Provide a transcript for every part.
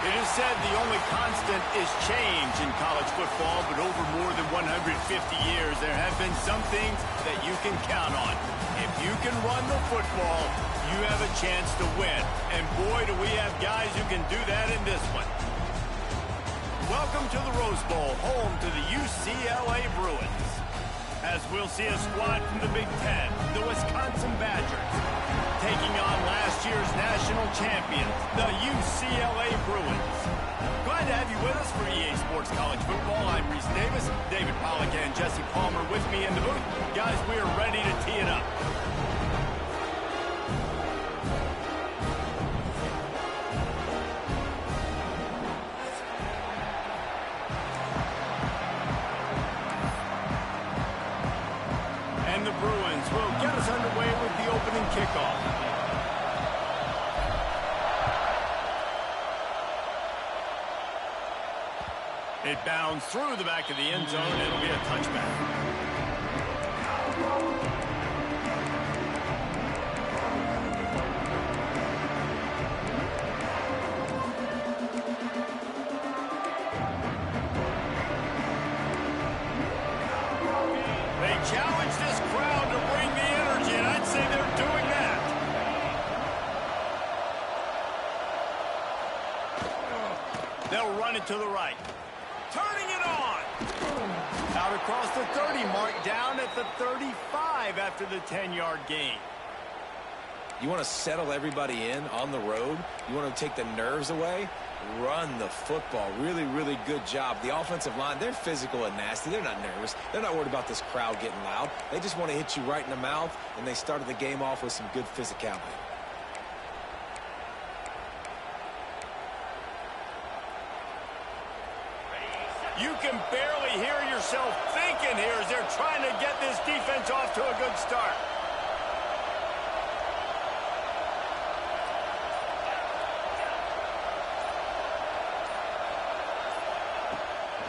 It is said the only constant is change in college football, but over more than 150 years, there have been some things that you can count on. If you can run the football, you have a chance to win. And boy, do we have guys who can do that in this one. Welcome to the Rose Bowl, home to the UCLA Bruins. As we'll see a squad from the Big Ten, the Wisconsin Badgers, taking on last year's national champions, the UCLA Bruins. Glad to have you with us for EA Sports College Football. I'm Reese Davis, David Pollack and Jesse Palmer with me in the booth. Guys, we are ready to tee it up. And the Bruins will get us underway with the opening kickoff. It bounds through the back of the end zone. It'll be a touchback. They challenge this crowd to bring the energy, and I'd say they're doing that. They'll run it to the right. Turning it on. Out across the 30 mark, down at the 35 after the 10-yard gain. You want to settle everybody in on the road? You want to take the nerves away? Run the football. Really, really good job. The offensive line, they're physical and nasty. They're not nervous. They're not worried about this crowd getting loud. They just want to hit you right in the mouth, and they started the game off with some good physicality. You can barely hear yourself thinking here as they're trying to get this defense off to a good start.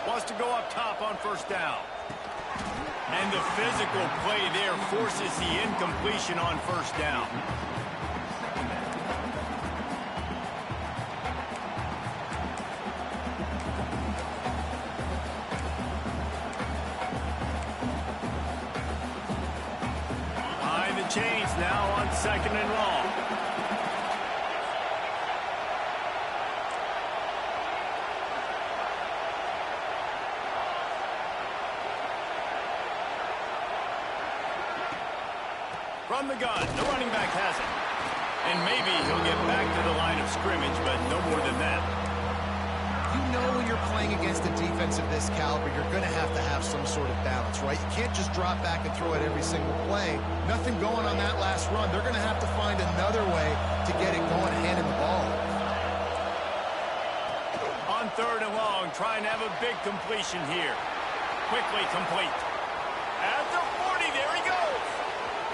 Wants to go up top on first down. And the physical play there forces the incompletion on first down. Behind the chains now on second and long. From the gun, the running back has it. And maybe he'll get back to the line of scrimmage, but no more than that. You know when you're playing against a defense of this caliber, you're going to have some sort of balance, right? You can't just drop back and throw it every single play. Nothing going on that last run. They're going to have to find another way to get it going, handing the ball. On third and long, trying to have a big completion here. Quickly complete. At the 40, there he goes.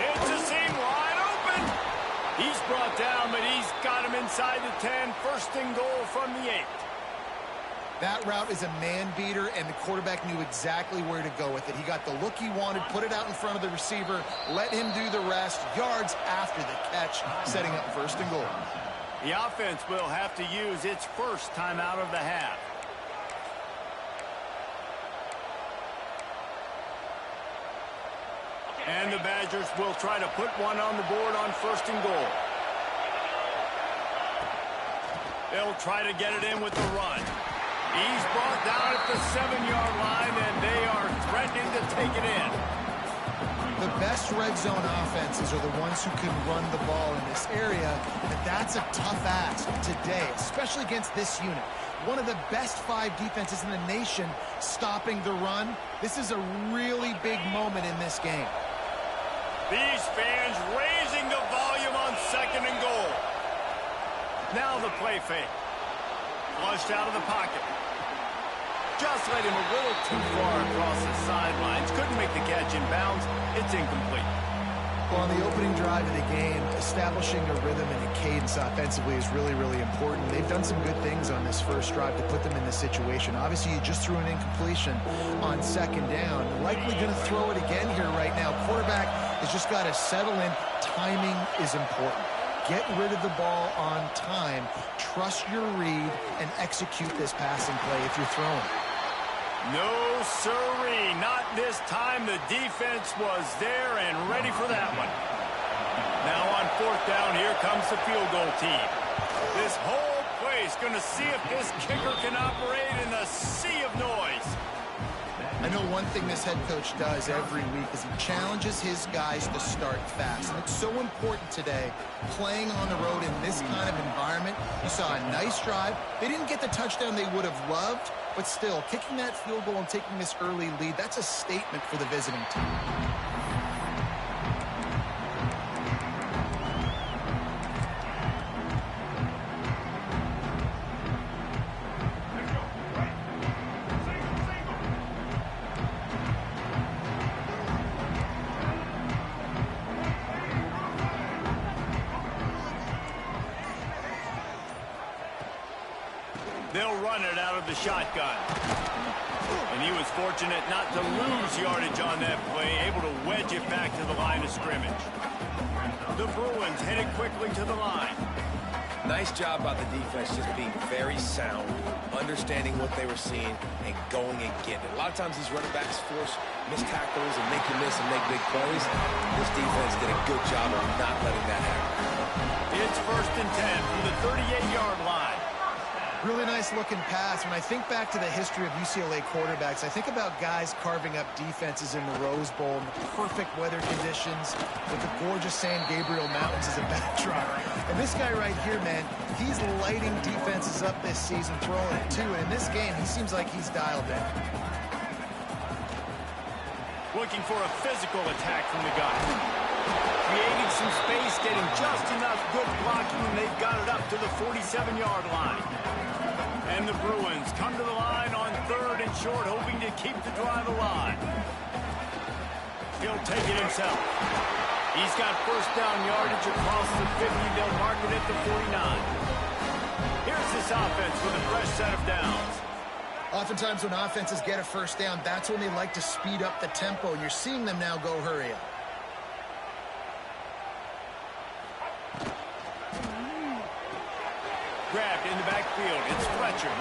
It's a seam wide open. He's brought down, but he's got him inside the 10. First and goal from the 8. That route is a man beater, and the quarterback knew exactly where to go with it. He got the look he wanted, put it out in front of the receiver, let him do the rest, yards after the catch, setting up first and goal. The offense will have to use its first timeout of the half. And the Badgers will try to put one on the board on first and goal. They'll try to get it in with the run. He's brought down at the 7-yard line, and they are threatening to take it in. The best red zone offenses are the ones who can run the ball in this area, but that's a tough ask today, especially against this unit. One of the best 5 defenses in the nation stopping the run. This is a really big moment in this game. These fans raising the volume on second and goal. Now the play fake. Flushed out of the pocket. Just led him a little too far across the sidelines. Couldn't make the catch in bounds. It's incomplete. Well, on the opening drive of the game, establishing a rhythm and a cadence offensively is really, really important. They've done some good things on this first drive to put them in this situation. Obviously, you just threw an incompletion on second down. Likely going to throw it again here right now. Quarterback has just got to settle in. Timing is important. get rid of the ball on time, trust your read, and execute this passing play if you're throwing. No, sirree, not this time. The defense was there and ready for that one. Now on 4th down, here comes the field goal team. This whole place going to see if this kicker can operate in the sea of noise. I know one thing this head coach does every week is he challenges his guys to start fast. And it's so important today, playing on the road in this kind of environment. You saw a nice drive. They didn't get the touchdown they would have loved, but still, kicking that field goal and taking this early lead, that's a statement for the visiting team. They'll run it out of the shotgun. And he was fortunate not to lose yardage on that play, able to wedge it back to the line of scrimmage. The Bruins headed quickly to the line. Nice job by the defense just being very sound, understanding what they were seeing, and going and getting it. A lot of times these running backs force missed tackles and make you miss and make big plays. This defense did a good job of not letting that happen. It's 1st and 10 from the 38-yard line. Really nice looking pass. When I think back to the history of UCLA quarterbacks, I think about guys carving up defenses in the Rose Bowl in the perfect weather conditions with the gorgeous San Gabriel Mountains as a backdrop. And this guy right here, man, he's lighting defenses up this season, throwing it too. And in this game, he seems like he's dialed in. Looking for a physical attack from the guy. Creating some space, getting just enough good blocking, and they've got it up to the 47-yard line. And the Bruins come to the line on 3rd and short, hoping to keep the drive alive. He'll take it himself. He's got 1st down yardage across the 50. They'll mark it at the 49. Here's this offense with a fresh set of downs. Oftentimes when offenses get a 1st down, that's when they like to speed up the tempo, and you're seeing them now go hurry up. Grabbed in the backfield. It's Fletcher.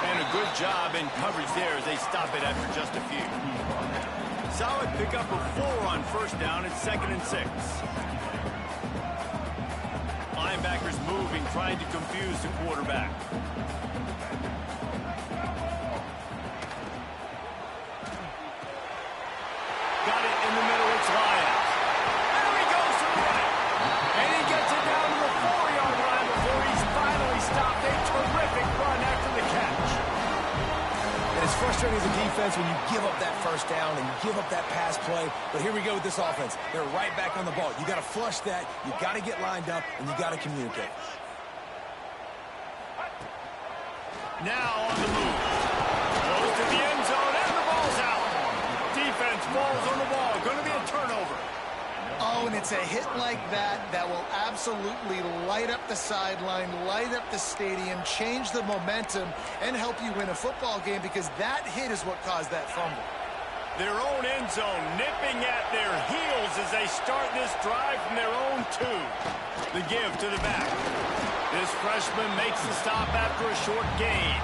And a good job in coverage there as they stop it after just a few. Solid pickup of 4 on 1st down. It's 2nd and 6. Linebackers moving, trying to confuse the quarterback. Got it in the middle. It's Lyons. There he goes to the right. And he gets it down to the 4-yard line before he's finally stopped. A terrific run after the catch. And it's frustrating as a defense when you give up that 1st down and you give up that pass play. But here we go with this offense. They're right back on the ball. You got to flush that. You got to get lined up, and you got to communicate. Now on the move. Goes to the end zone, and the ball's out. Defense falls on the ball. Going to be a turnover. Oh, and it's a hit like that that will absolutely light up the sideline, light up the stadium, change the momentum, and help you win a football game, because that hit is what caused that fumble. Their own end zone nipping at their heels as they start this drive from their own 2. The give to the back. This freshman makes the stop after a short gain.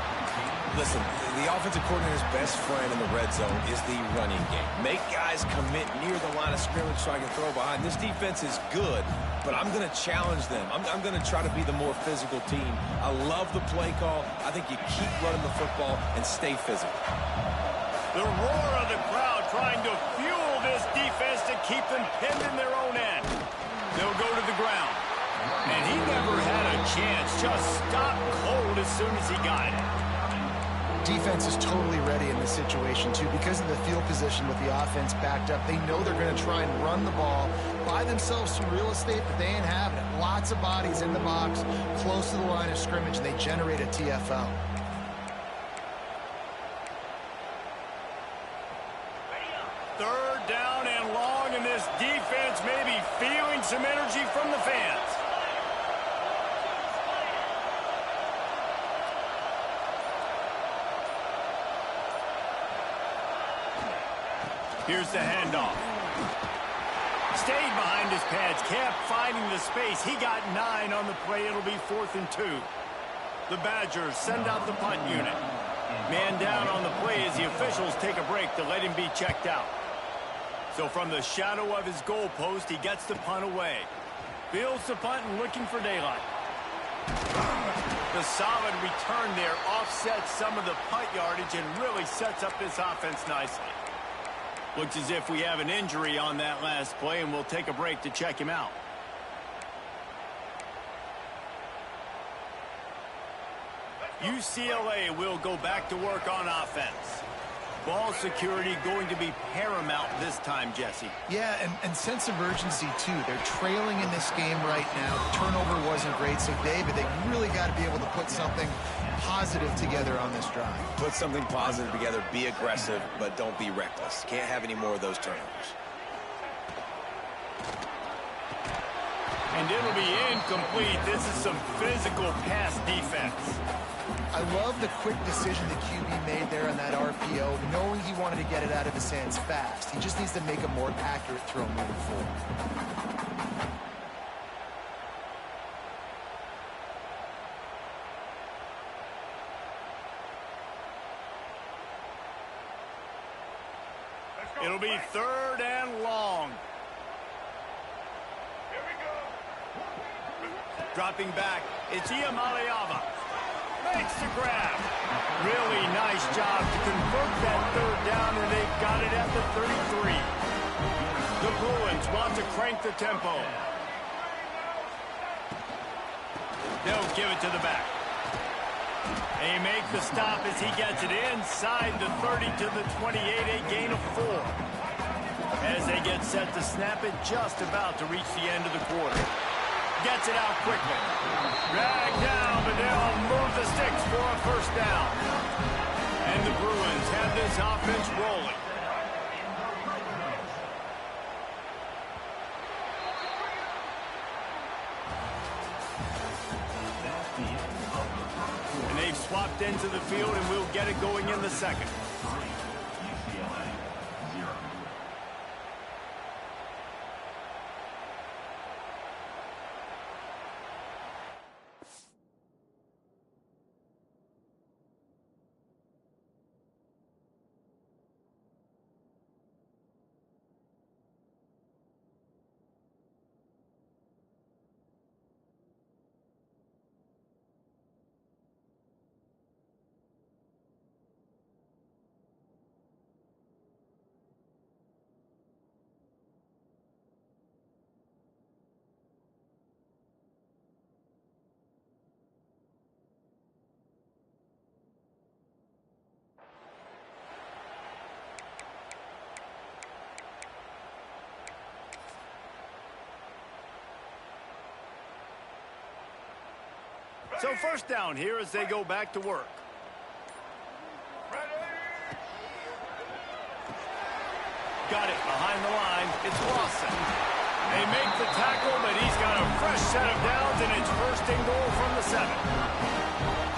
Listen, the offensive coordinator's best friend in the red zone is the running game. Make guys commit near the line of scrimmage so I can throw behind. This defense is good, but I'm going to challenge them. I'm going to try to be the more physical team. I love the play call. I think you keep running the football and stay physical. The roar of the crowd trying to fuel this defense to keep them pinned in their own end. They'll go to the ground. And he never had a chance. Just stopped cold as soon as he got it. Defense is totally ready in this situation, too, because of the field position with the offense backed up. They know they're going to try and run the ball, buy themselves some real estate, but they ain't having it. Lots of bodies in the box, close to the line of scrimmage, and they generate a TFL. Third down and long, and this defense may be feeling some energy from the fans. Here's the handoff. Stayed behind his pads, kept finding the space. He got 9 on the play. It'll be 4th and 2. The Badgers send out the punt unit. Man down on the play as the officials take a break to let him be checked out. So from the shadow of his goal post, he gets the punt away. Fields the punt and looking for daylight. The solid return there offsets some of the punt yardage and really sets up this offense nicely. Looks as if we have an injury on that last play, and we'll take a break to check him out. UCLA will go back to work on offense. Ball security going to be paramount this time, Jesse. Yeah, and sense of urgency, too. They're trailing in this game right now. The turnover wasn't great, so David, they really got to be able to put something positive together on this drive. Put something positive together, be aggressive, but don't be reckless. Can't have any more of those turnovers. And it'll be incomplete. This is some physical pass defense. I love the quick decision the QB made there on that RPO, knowing he wanted to get it out of his hands fast. He just needs to make a more accurate throw moving forward. It'll be 3rd and long. Dropping back, it's Iamaleava. Makes the grab. Really nice job to convert that 3rd down, and they've got it at the 33. The Bruins want to crank the tempo. They'll give it to the back. They make the stop as he gets it inside the 30 to the 28, a gain of 4. As they get set to snap it, just about to reach the end of the quarter. Gets it out quickly. Dragged down, but they'll move the sticks for a 1st down. And the Bruins have this offense rolling. And they've swapped into the field, and we'll get it going in the 2nd. So 1st down here as they go back to work. Got it behind the line. It's Lawson. They make the tackle, but he's got a fresh set of downs, and it's 1st and goal from the 7.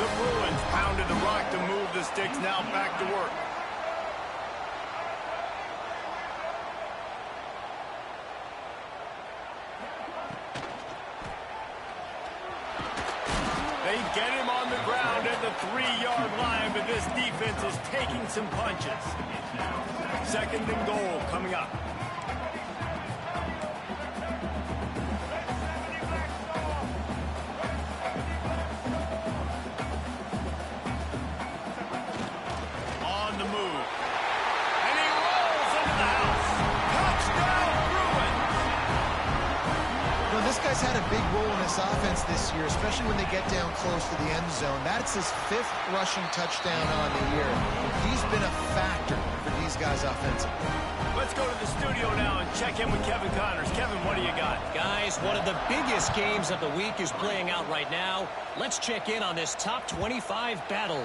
The Bruins pounded the rock to move the sticks, now back to work. They get him on the ground at the 3-yard line, but this defense is taking some punches. 2nd and goal coming up. On the move. And he rolls into the house. Touchdown, Bruins! You know, this guy's had a big role in this offense this year, especially when they get down close to the end zone. That's his 5th rushing touchdown on the year. He's been a factor for these guys offensively. Let's go to the studio now and check in with Kevin Connors. Kevin, what do you got? Guys, one of the biggest games of the week is playing out right now. Let's check in on this top 25 battle.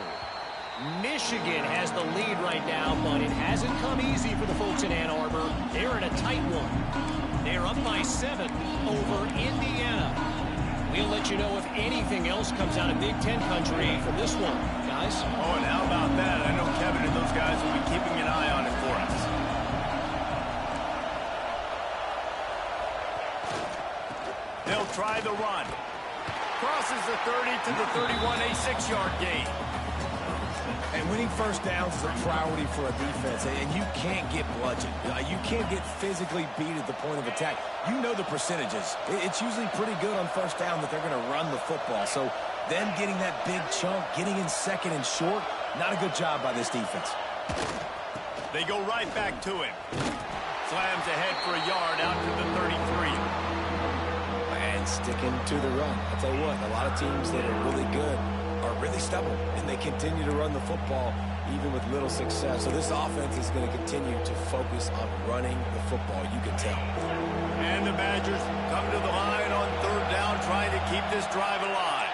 Michigan has the lead right now, but it hasn't come easy for the folks in Ann Arbor. They're in a tight one. They're up by 7 over Indiana. We'll let you know if anything else comes out of Big Ten country from this one, guys. Oh, and how about that? I know Kevin and those guys will be keeping an eye on it for us. They'll try the run. Crosses the 30 to the 31, a 6-yard gain. And winning first downs is a priority for a defense, and you can't get bludgeoned. You can't get physically beat at the point of attack. You know the percentages. It's usually pretty good on first down that they're going to run the football. So them getting that big chunk, getting in second and short, not a good job by this defense. They go right back to him. Slams ahead for a yard out to the 33. And sticking to the run. I'll tell you what, a lot of teams that are really good are really stubborn, and they continue to run the football even with little success. So this offense is going to continue to focus on running the football, you can tell. And the Badgers come to the line on third down, trying to keep this drive alive.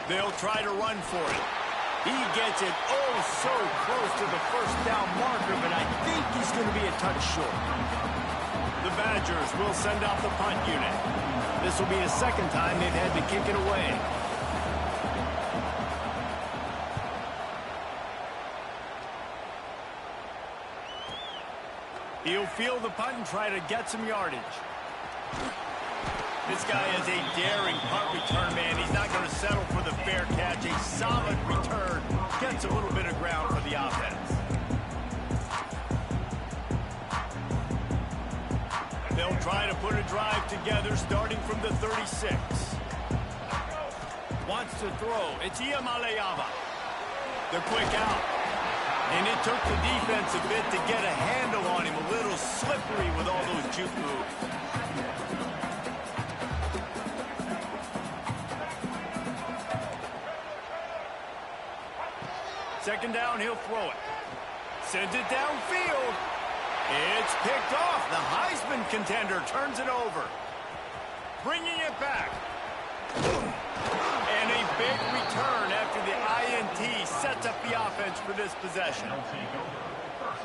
They'll try to run for it. He gets it oh so close to the first down marker, but I think he's going to be a touch short. The Badgers will send out the punt unit. This will be the second time they've had to kick it away. He'll field the punt and try to get some yardage. This guy is a daring punt return man. He's not going to settle for the fair catch. A solid return. Gets a little bit of ground for the offense. They'll try to put a drive together starting from the 36. Wants to throw. It's Iamaleava. The quick out. And it took the defense a bit to get a handle on him. A little slippery with all those juke moves. Second down, he'll throw it. Sends it downfield. It's picked off. The Heisman contender turns it over. Bringing it back. And a big return after the INT sets up the offense for this possession.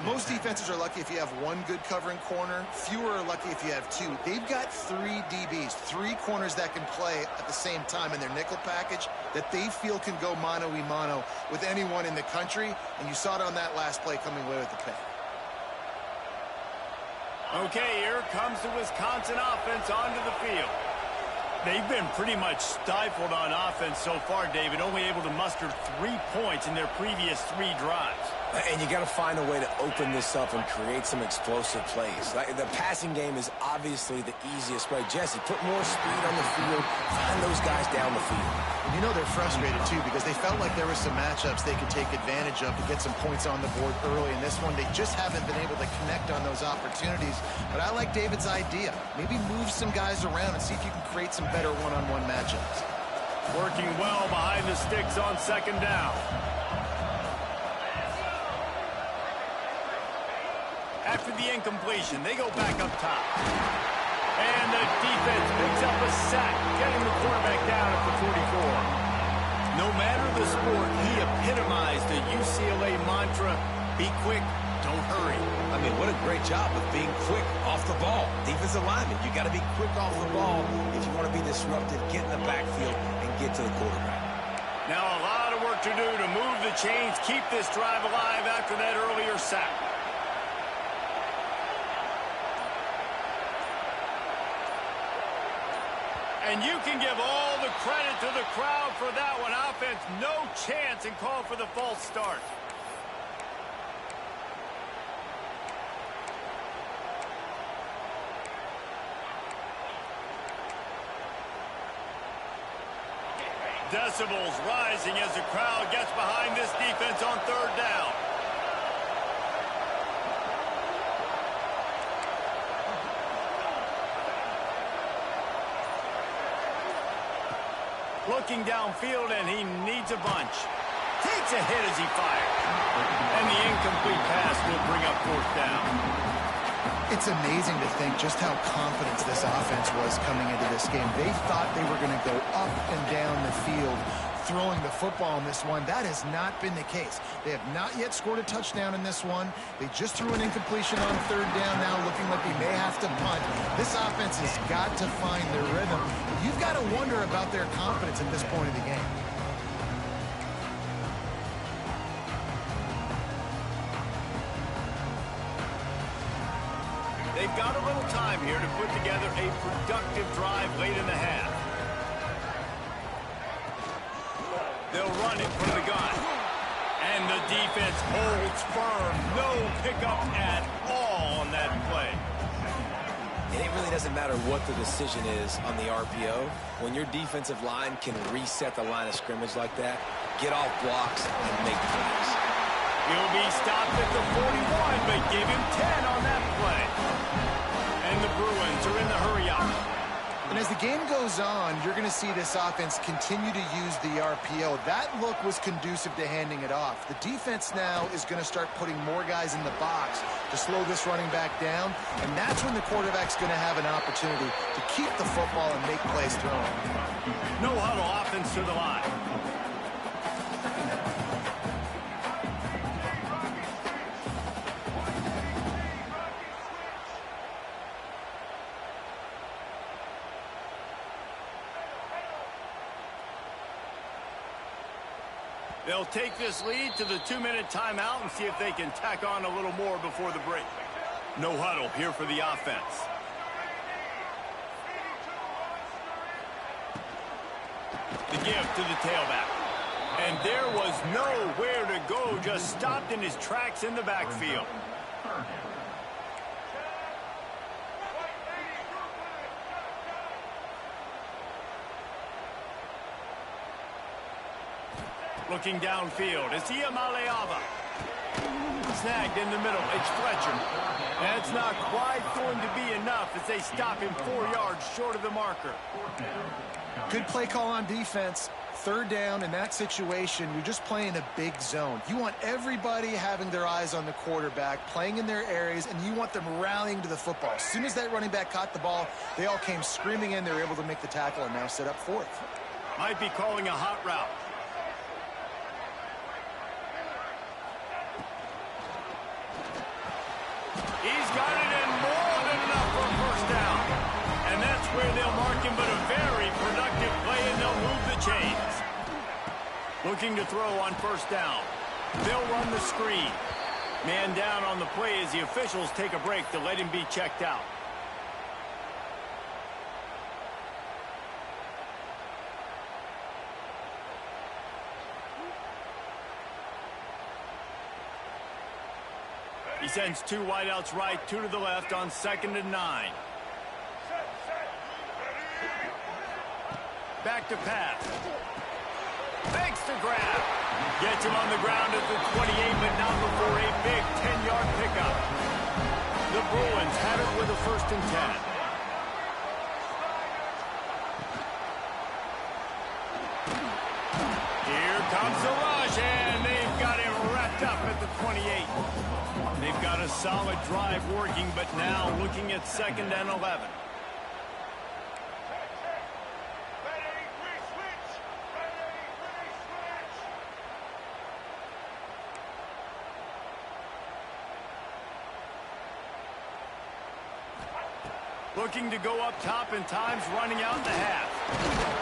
Most defenses are lucky if you have one good covering corner. Fewer are lucky if you have two. They've got 3 DBs, 3 corners that can play at the same time in their nickel package that they feel can go mano-a-mano with anyone in the country. And you saw it on that last play coming away with the pick. Okay, here comes the Wisconsin offense onto the field. They've been pretty much stifled on offense so far, David, only able to muster 3 points in their previous 3 drives. And you got to find a way to open this up and create some explosive plays. The passing game is obviously the easiest way. Jesse, put more speed on the field, find those guys down the field. And you know they're frustrated, too, because they felt like there were some matchups they could take advantage of to get some points on the board early. In this one, they just haven't been able to connect on those opportunities. But I like David's idea. Maybe move some guys around and see if you can create some better one-on-one matchups. Working well behind the sticks on second down. After the incompletion, they go back up top. And the defense picks up a sack, getting the quarterback down at the 44. No matter the sport, he epitomized the UCLA mantra, be quick, don't hurry. I mean, what a great job of being quick off the ball. Defensive lineman, you got to be quick off the ball if you want to be disruptive, get in the backfield, and get to the quarterback. Now a lot of work to do to move the chains, keep this drive alive after that earlier sack. And you can give all the credit to the crowd for that one. Offense, no chance, and call for the false start. Decibels rising as the crowd gets behind this defense on third down. Looking downfield, and he needs a bunch. Takes a hit as he fires. And the incomplete pass will bring up fourth down. It's amazing to think just how confident this offense was coming into this game. They thought they were going to go up and down the field throwing the football in this one. That has not been the case. They have not yet scored a touchdown in this one. They just threw an incompletion on third down now, looking like they may have to punt. This offense has got to find their rhythm. You've got to wonder about their confidence at this point of the game. they've got a little time here to put together a productive drive late in the half. They'll run it from the gun. And the defense holds firm. No pickup at all on that play. And it really doesn't matter what the decision is on the RPO. When your defensive line can reset the line of scrimmage like that, get off blocks and make plays. He'll be stopped at the 41, but give him 10 on that play. And the Bruins are in the hurry-up. And as the game goes on, you're going to see this offense continue to use the RPO. That look was conducive to handing it off. The defense now is going to start putting more guys in the box to slow this running back down, and that's when the quarterback's going to have an opportunity to keep the football and make plays thrown. No huddle offense to the line. They'll take this lead to the 2-minute timeout and see if they can tack on a little more before the break. No huddle here for the offense. The give to the tailback. And there was nowhere to go, just stopped in his tracks in the backfield. Looking downfield, it's Iamaleava. Snagged in the middle, it's Fletcher. That's not quite going to be enough as they stop him 4 yards short of the marker. Good play call on defense. Third down in that situation, you're just playing a big zone. You want everybody having their eyes on the quarterback, playing in their areas, and you want them rallying to the football. As soon as that running back caught the ball, they all came screaming in. They were able to make the tackle and now set up fourth. Might be calling a hot route. He's got it in more than enough for a first down. And that's where they'll mark him, but a very productive play, and they'll move the chains. Looking to throw on first down. They'll run the screen. Man down on the play as the officials take a break to let him be checked out. He sends 2 wideouts right, 2 to the left on 2nd and 9. Back to pass. Fakes the grab. Gets him on the ground at the 28, but not before a big 10-yard pickup. The Bruins have it with a 1st and 10. Here comes the rush, and they've got him wrapped up at the 28. They've got a solid drive working, but now looking at 2nd and 11. Looking to go up top and times running out the half.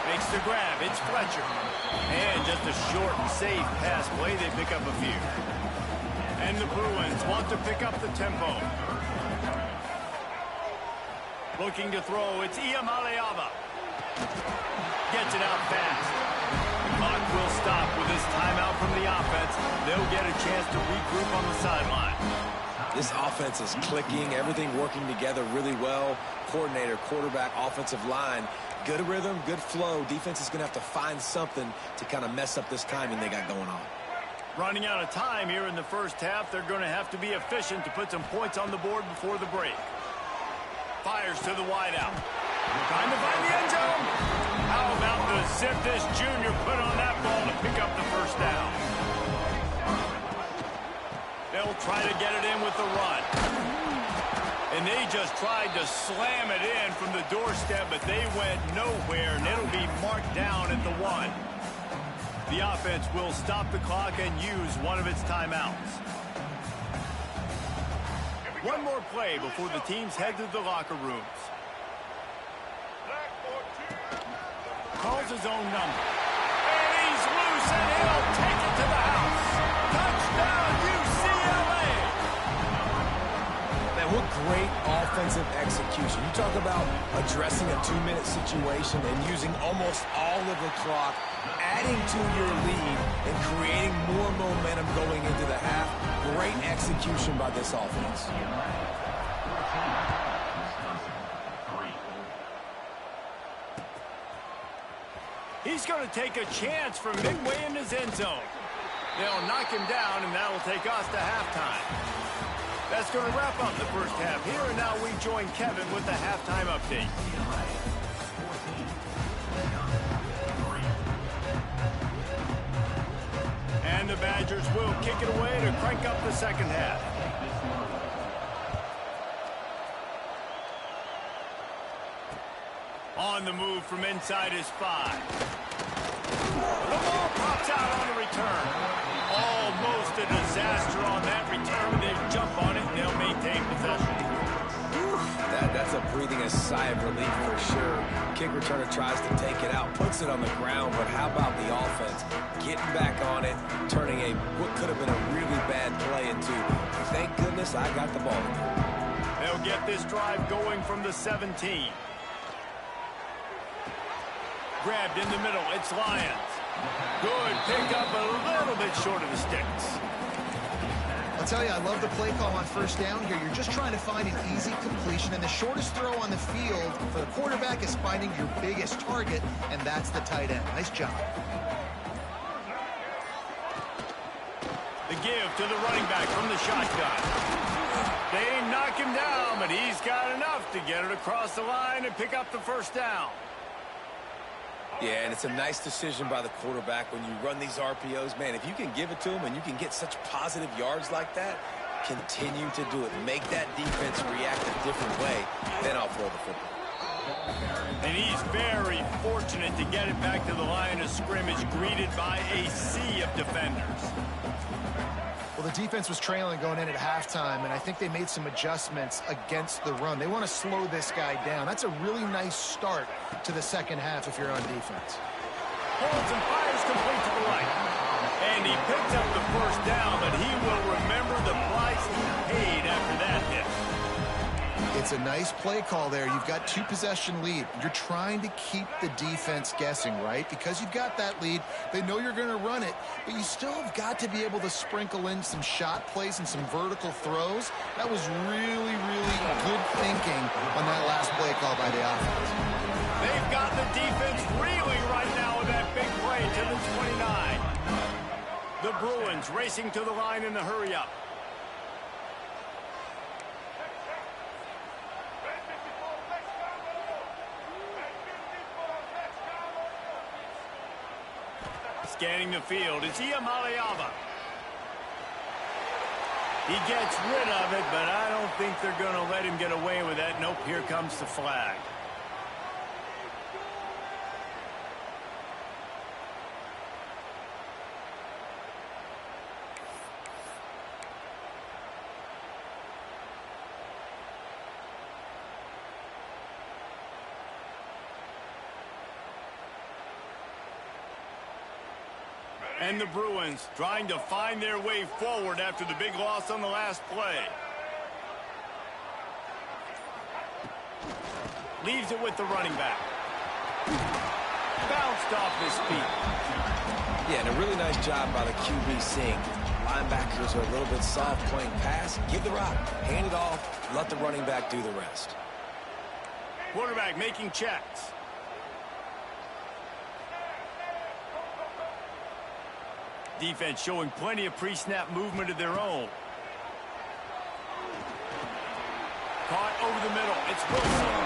Makes the grab. It's Fletcher. And just a short and safe pass play. They pick up a few. And the Bruins want to pick up the tempo. Looking to throw. It's Iamaleava. Gets it out fast. Clock will stop with this timeout from the offense. They'll get a chance to regroup on the sideline. This offense is clicking, everything working together really well. Coordinator, quarterback, offensive line, good rhythm, good flow. Defense is going to have to find something to kind of mess up this timing they got going on. Running out of time here in the first half, they're going to have to be efficient to put some points on the board before the break. Fires to the wideout. Trying to find the end zone. How about the zip this junior put on that ball to pick up the first down? They'll try to get it in with the run. And they just tried to slam it in from the doorstep, but they went nowhere, and it'll be marked down at the 1. The offense will stop the clock and use one of its timeouts. One more play before the teams head to the locker rooms. Calls his own number. And he's loose, and he'll take it to the house. Touchdown, UCLA! Man, What great offensive execution. You talk about addressing a 2-minute situation and using almost all of the clock, adding to your lead and creating more momentum going into the half. Great execution by this offense. He's going to take a chance from midway in his end zone. They'll knock him down, and that'll take us to halftime. That's going to wrap up the first half. Here and now we join Kevin with the halftime update. And the Badgers will kick it away to crank up the second half. On the move from inside his 5. The ball pops out on the return. Almost a disaster on that return. They jump on it, and they'll maintain possession. That's a breathing a sigh of relief for sure. Kick returner tries to take it out, puts it on the ground, but how about the offense? Getting back on it, turning what could have been a really bad play into, thank goodness I got the ball. They'll get this drive going from the 17. Grabbed in the middle, it's Lions. Good pickup, a little bit short of the sticks. I'll tell you, I love the play call on first down here. You're just trying to find an easy completion, and the shortest throw on the field for the quarterback is finding your biggest target, and that's the tight end. Nice job. The give to the running back from the shotgun. They knock him down, but he's got enough to get it across the line and pick up the first down. Yeah, and it's a nice decision by the quarterback when you run these RPOs. Man, if you can give it to him and you can get such positive yards like that, continue to do it. Make that defense react a different way, then I'll throw the football. And he's very fortunate to get it back to the line of scrimmage, greeted by a sea of defenders. Well, the defense was trailing going in at halftime, and I think they made some adjustments against the run. They want to slow this guy down. That's a really nice start to the second half if you're on defense. Holds and fires complete to the right. And he picks up the first down, but he will remember the price he paid after that hit. It's a nice play call there. You've got 2-possession lead. You're trying to keep the defense guessing, right? Because you've got that lead. They know you're going to run it, but you still have got to be able to sprinkle in some shot plays and some vertical throws. That was really, really good thinking on that last play call by the offense. They've got the defense reeling right now with that big play to the 29. The Bruins racing to the line in the hurry-up. Scanning the field, it's Iamaleava. He gets rid of it, but I don't think they're going to let him get away with that. Nope, here comes the flag. And the Bruins trying to find their way forward after the big loss on the last play. Leaves it with the running back. Bounced off his feet. Yeah, and a really nice job by the QB seeing. Linebackers are a little bit soft playing pass. Give the rock. Hand it off. Let the running back do the rest. Quarterback making checks. Defense showing plenty of pre-snap movement of their own. Caught over the middle. It's Wilson.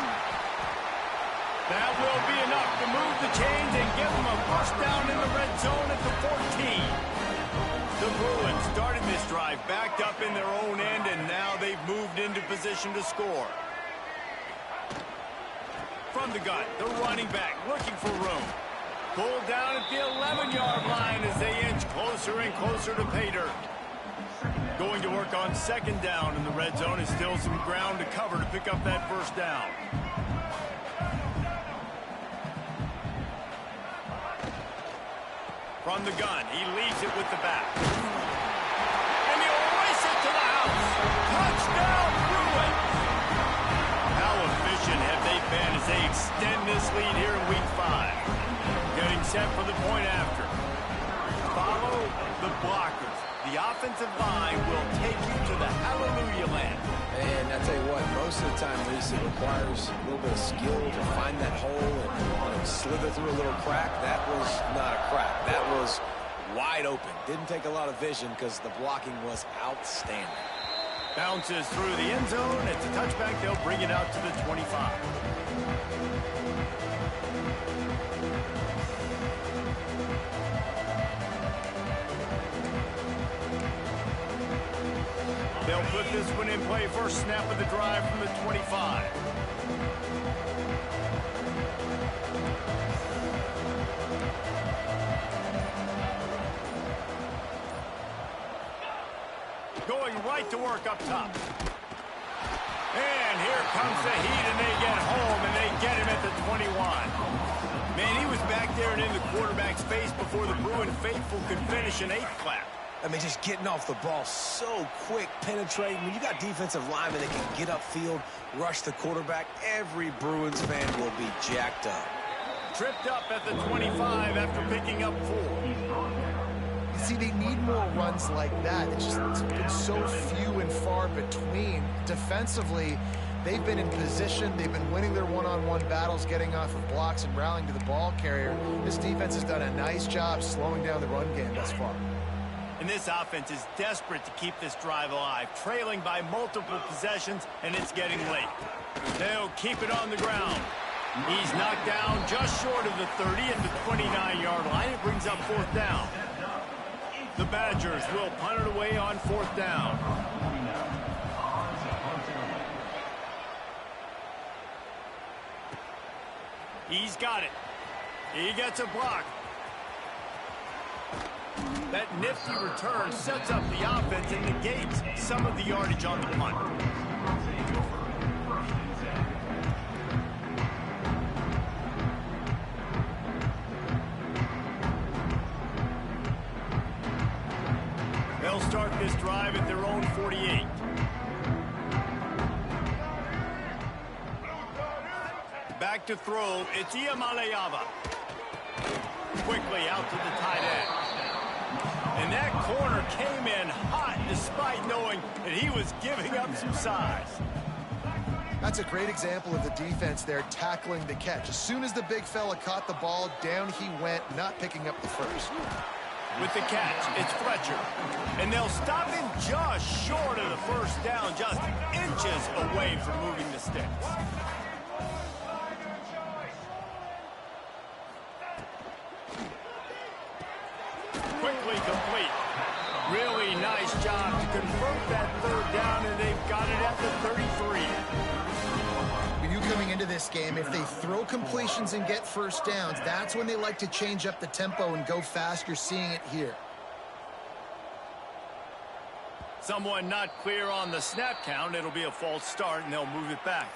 That will be enough to move the chains and give them a first down in the red zone at the 14. The Bruins started this drive backed up in their own end, and now they've moved into position to score. From the gun, the running back looking for room. Pulled down at the 11-yard line as they inch closer and closer to pay dirt. Going to work on second down in the red zone is still some ground to cover to pick up that first down. From the gun, he leaves it with the back. And he'll race it to the house. Touchdown, Bruins! man, as they extend this lead here in week 5. Getting set for the point after. Follow the blockers. The offensive line will take you to the hallelujah land. And I tell you what, most of the time, Reese, it requires a little bit of skill to find that hole and slither through a little crack. That was not a crack. That was wide open. Didn't take a lot of vision because the blocking was outstanding. Bounces through the end zone. It's a touchback. They'll bring it out to the 25. They'll put this one in play. First snap of the drive from the 25. Going right to work up top. And here comes the heat, and they get home, and they get him at the 21. Man, he was back there and in the quarterback's face before the Bruin faithful could finish an 8 clap. I mean, just getting off the ball so quick, penetrating. When you got defensive linemen that can get upfield, rush the quarterback, every Bruins fan will be jacked up. Tripped up at the 25 after picking up 4. See, they need more runs like that. It's been so few and far between. Defensively, they've been in position. They've been winning their one-on-one battles, getting off of blocks and rallying to the ball carrier. This defense has done a nice job slowing down the run game thus far. And this offense is desperate to keep this drive alive, trailing by multiple possessions, and it's getting late. They'll keep it on the ground. He's knocked down just short of the 30 at the 29-yard line. It brings up 4th down. The Badgers will punt it away on 4th down. He's got it. He gets a block. That nifty return sets up the offense and negates some of the yardage on the punt. They'll start this drive at their own 48. Back to throw. It's Iamaleava. Quickly out to the tight end. And that corner came in hot despite knowing that he was giving up some size. That's a great example of the defense there tackling the catch. As soon as the big fella caught the ball, down he went, not picking up the first. With the catch, it's Fletcher. And they'll stop him just short of the first down, just inches away from moving the sticks. Quickly complete. Really nice job to convert that 3rd down, and they've got it at the 33. We knew coming into this game, if they throw completions and get first downs, that's when they like to change up the tempo and go fast. You're seeing it here. Someone not clear on the snap count. It'll be a false start, and they'll move it back.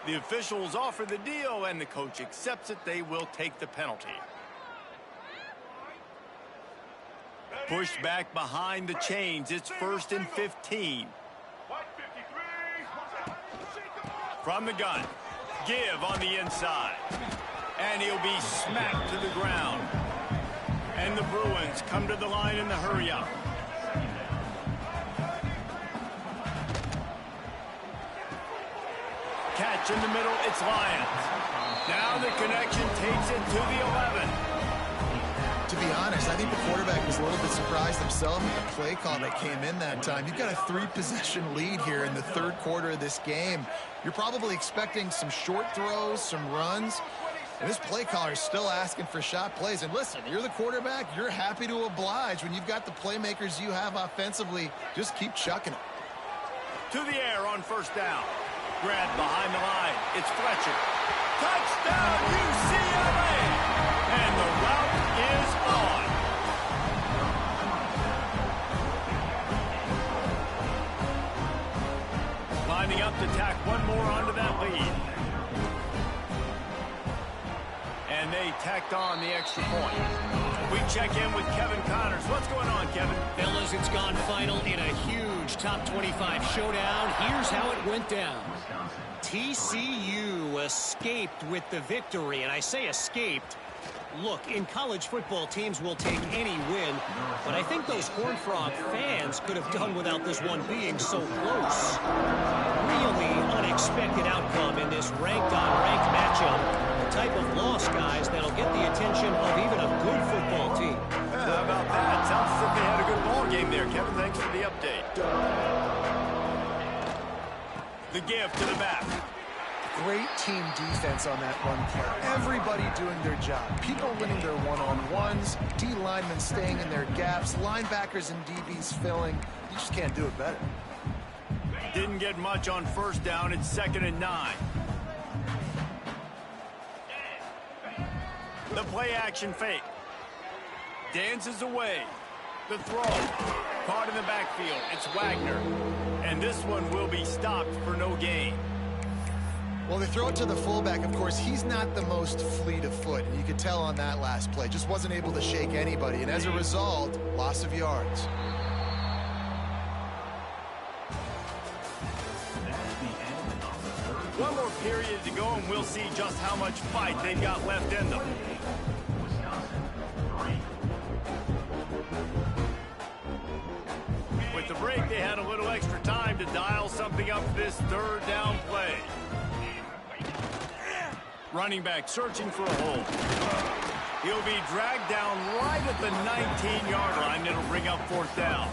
The officials offer the deal, and the coach accepts it. They will take the penalty. Pushed back behind the chains. It's 1st and 15. From the gun. Give on the inside. And he'll be smacked to the ground. And the Bruins come to the line in the hurry-up. Catch in the middle. It's Lions. Now the connection takes it to the 11. To be honest, I think the quarterback was a little bit surprised himself at the play call that came in that time. You've got a 3-possession lead here in the 3rd quarter of this game. You're probably expecting some short throws, some runs. And this play caller is still asking for shot plays. And listen, you're the quarterback. You're happy to oblige. When you've got the playmakers you have offensively, just keep chucking it. To the air on 1st down. Grabbed behind the line. It's Fletcher. Touchdown, UCLA! And the route is on. Lining up to tack one more onto that lead. And they tacked on the extra point. We check in with Kevin Connors. What's going on, Kevin? Fellas, it's gone final in a huge top 25 showdown. Here's how it went down. TCU escaped with the victory, and I say escaped. Look, in college football, teams will take any win, but I think those Horned Frog fans could have done without this one being so close. Really unexpected outcome in this ranked-on-ranked matchup. The type of loss, guys, that'll get the attention of even a good football team. Yeah, how about that? Sounds as if they had a good ball game there, Kevin. Thanks for the update. The give to the back. Great team defense on that run play. Everybody doing their job. People winning their one-on-ones, D linemen staying in their gaps, linebackers and DBs filling. You just can't do it better. Didn't get much on first down. It's 2nd and 9. The play action fake. Dances away. The throw. Caught in the backfield. It's Wagner. And this one will be stopped for no gain. Well, they throw it to the fullback. Of course, he's not the most fleet of foot, and you could tell on that last play. Just wasn't able to shake anybody, and as a result, loss of yards. One more period to go, and we'll see just how much fight they've got left in them. With the break, they had a little extra time to dial something up this 3rd down play. Running back searching for a hole. He'll be dragged down right at the 19-yard line. It'll bring up 4th down.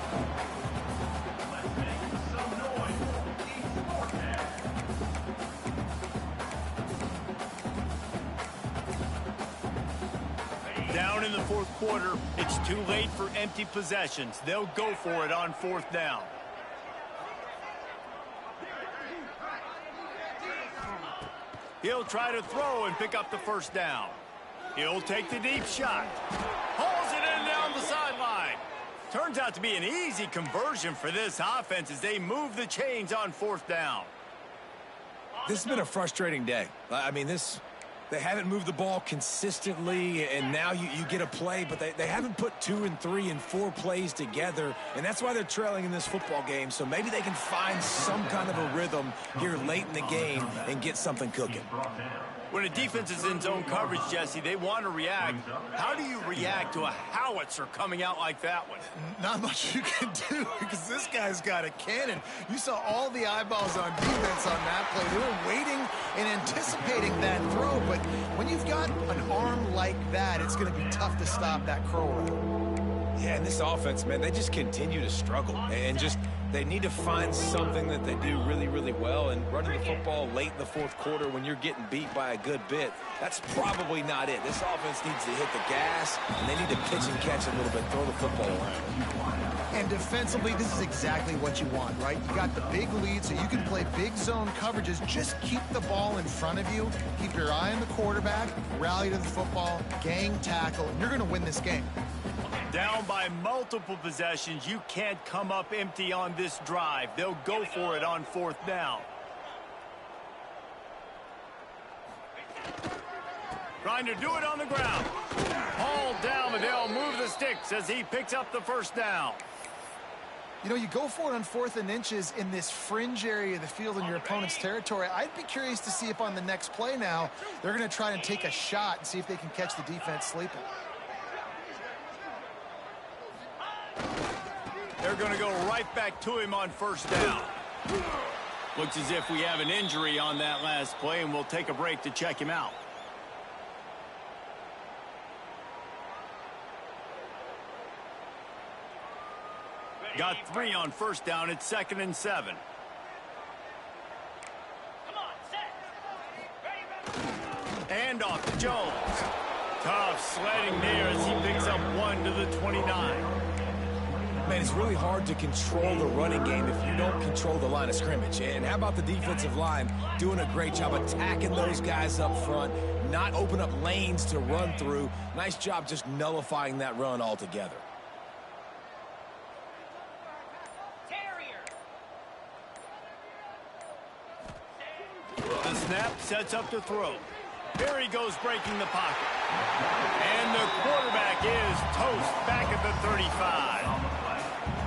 Down in the 4th quarter, it's too late for empty possessions. They'll go for it on 4th down. He'll try to throw and pick up the 1st down. He'll take the deep shot. Hauls it in down the sideline. Turns out to be an easy conversion for this offense as they move the chains on 4th down. This has been a frustrating day. I mean, they haven't moved the ball consistently, and now you get a play, but they haven't put 2 and 3 and 4 plays together, and that's why they're trailing in this football game. So maybe they can find some kind of a rhythm here late in the game and get something cooking. When a defense is in zone coverage, Jesse, they want to react. How do you react to a howitzer coming out like that one? Not much you can do because this guy's got a cannon. You saw all the eyeballs on defense on that play. They were waiting and anticipating that throw, but when you've got an arm like that, it's going to be tough to stop that curl run. Yeah, and this offense, man, they just continue to struggle. And they need to find something that they do really, really well. And running the football late in the 4th quarter when you're getting beat by a good bit, that's probably not it. This offense needs to hit the gas, and they need to pitch and catch a little bit, throw the football around. And defensively, this is exactly what you want, right? You got the big lead, so you can play big zone coverages. Just keep the ball in front of you. Keep your eye on the quarterback, rally to the football, gang tackle, and you're going to win this game. Down by multiple possessions, you can't come up empty on this drive. They'll go for it on 4th down. Trying to do it on the ground. Hauled down, but they'll move the sticks as he picks up the 1st down. You know, you go for it on 4th and inches in this fringe area of the field in your opponent's territory. I'd be curious to see if on the next play now, they're going to try and take a shot and see if they can catch the defense sleeping. They're going to go right back to him on 1st down. Looks as if we have an injury on that last play, and we'll take a break to check him out. Got 3 on 1st down. It's 2nd and 7. And off to Jones. Tough sledding there as he picks up 1 to the 29. Man, it's really hard to control the running game if you don't control the line of scrimmage. And how about the defensive line doing a great job attacking those guys up front, not open up lanes to run through. Nice job just nullifying that run altogether. The snap sets up to throw. Here he goes breaking the pocket. And the quarterback is toast back at the 35.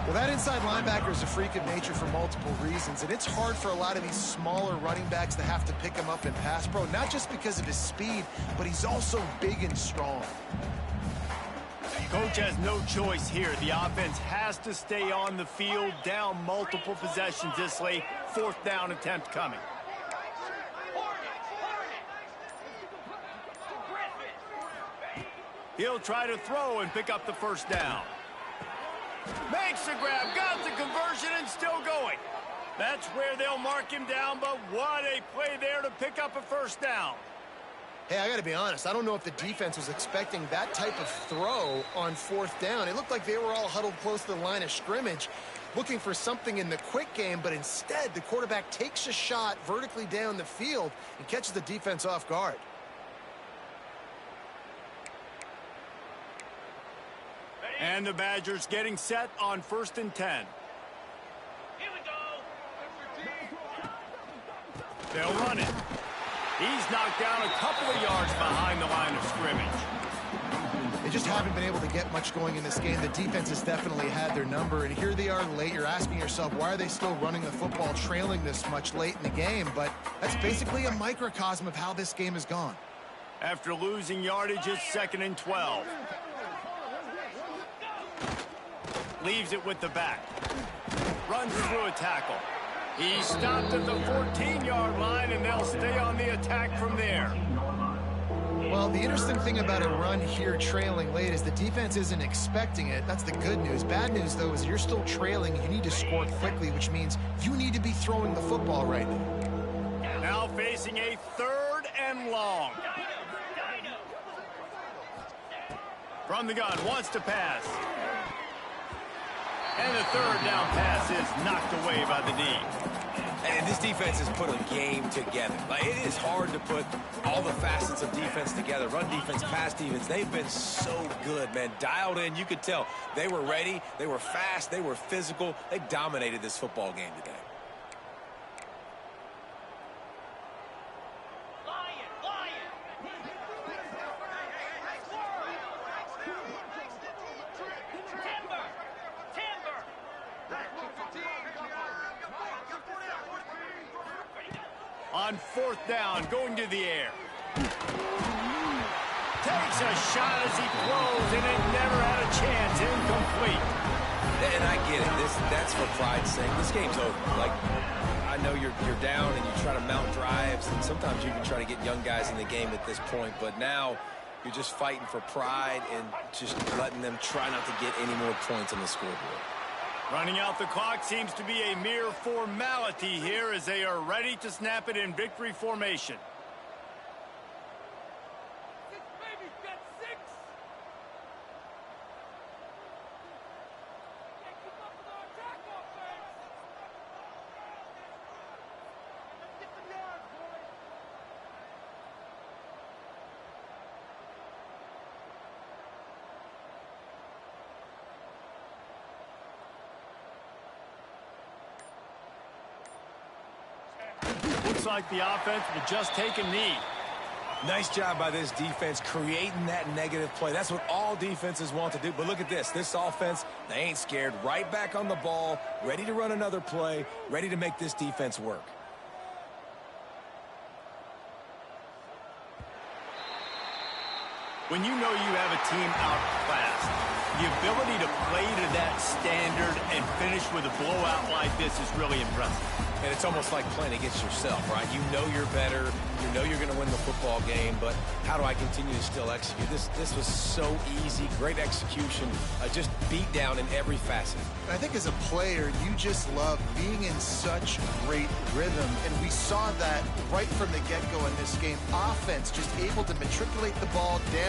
Well, that inside linebacker is a freak of nature for multiple reasons, and it's hard for a lot of these smaller running backs to have to pick him up in pass pro, not just because of his speed, but he's also big and strong. Coach has no choice here. The offense has to stay on the field, down multiple possessions this late. Fourth down attempt coming. He'll try to throw and pick up the first down. Makes the grab, got the conversion, and still going. That's where they'll mark him down, but what a play there to pick up a first down. Hey, I got to be honest. I don't know if the defense was expecting that type of throw on fourth down. It looked like they were all huddled close to the line of scrimmage, looking for something in the quick game, but instead the quarterback takes a shot vertically down the field and catches the defense off guard. And the Badgers getting set on 1st and 10. Here we go. They'll run it. He's knocked down a couple of yards behind the line of scrimmage. They just haven't been able to get much going in this game. The defense has definitely had their number, and here they are late. You're asking yourself, why are they still running the football trailing this much late in the game? But that's basically a microcosm of how this game has gone. After losing yardage, it's 2nd and 12. Leaves it with the back. Runs through a tackle. He stopped at the 14-yard line, and they'll stay on the attack from there. Well, the interesting thing about a run here trailing late is the defense isn't expecting it. That's the good news. Bad news, though, is you're still trailing. You need to score quickly, which means you need to be throwing the football right now. Now facing a 3rd and long. From the gun, wants to pass. And the 3rd down pass is knocked away by the D. And this defense has put a game together. Like, it is hard to put all the facets of defense together. Run defense, pass defense. They've been so good, man. Dialed in. You could tell they were ready. They were fast. They were physical. They dominated this football game today. On 4th down, going to the air. Takes a shot as he throws, and it never had a chance. Incomplete. And I get it. That's for pride's sake. This game's over. Like, I know you're down and you try to mount drives, and sometimes you can try to get young guys in the game at this point, but now you're just fighting for pride and just letting them try not to get any more points on the scoreboard. Running out the clock seems to be a mere formality here as they are ready to snap it in victory formation. Looks like the offense will just take a knee. Nice job by this defense creating that negative play. That's what all defenses want to do. But look at this. This offense, they ain't scared. Right back on the ball, ready to run another play, ready to make this defense work. When you know you have a team outclassed, the ability to play to that standard and finish with a blowout like this is really impressive. And it's almost like playing against yourself, right? You know you're better. You know you're going to win the football game, but how do I continue to still execute? This was so easy. Great execution. Just beat down in every facet. I think as a player, you just love being in such great rhythm, and we saw that right from the get-go in this game. Offense just able to matriculate the ball down